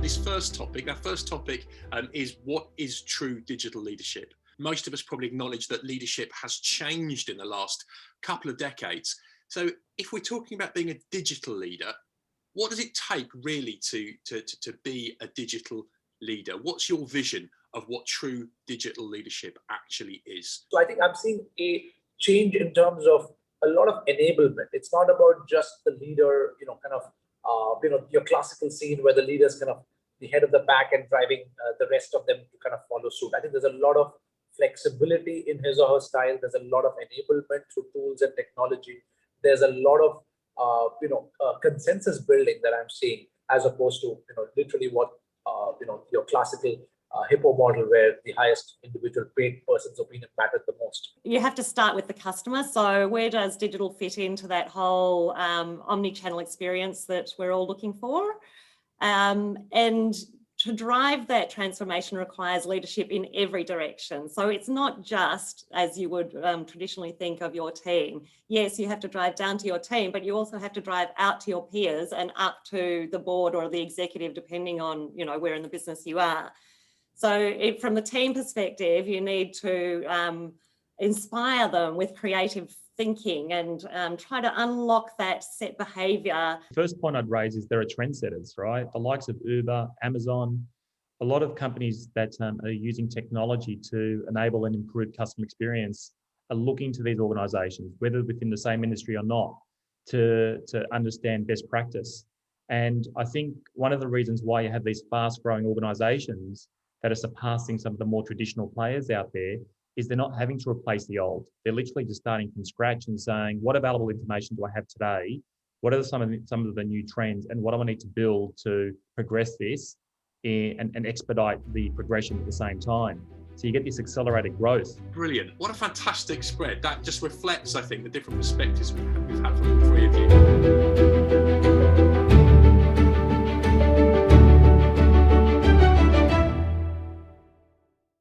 this first topic. Our first topic is what is true digital leadership? Most of us probably acknowledge that leadership has changed in the last couple of decades. So if we're talking about being a digital leader, what does it take really to be a digital leader? What's your vision of what true digital leadership actually is? So I think I'm seeing a change in terms of a lot of enablement. It's not about just the leader, your classical scene where the leader's kind of the head of the pack and driving the rest of them to kind of follow suit. I think there's a lot of flexibility in his or her style. There's a lot of enablement through tools and technology. There's a lot of consensus building that I'm seeing, as opposed to literally what your classical hippo model where the highest individual paid person's opinion mattered the most. You have to start with the customer. So where does digital fit into that whole omni-channel experience that we're all looking for? And to drive that transformation requires leadership in every direction. So it's not just as you would traditionally think of your team. Yes, you have to drive down to your team, but you also have to drive out to your peers and up to the board or the executive, depending on where in the business you are. So from the team perspective, you need to inspire them with creative thinking and try to unlock that set behavior. First point I'd raise is there are trendsetters, right? The likes of Uber, Amazon, a lot of companies that are using technology to enable and improve customer experience are looking to these organizations, whether within the same industry or not, to understand best practice. And I think one of the reasons why you have these fast growing organizations that are surpassing some of the more traditional players out there is they're not having to replace the old. They're literally just starting from scratch and saying, what available information do I have today? What are some of the new trends, and what do I need to build to progress this and expedite the progression at the same time? So you get this accelerated growth. Brilliant. What a fantastic spread. That just reflects, I think, the different perspectives we've had from the three of you.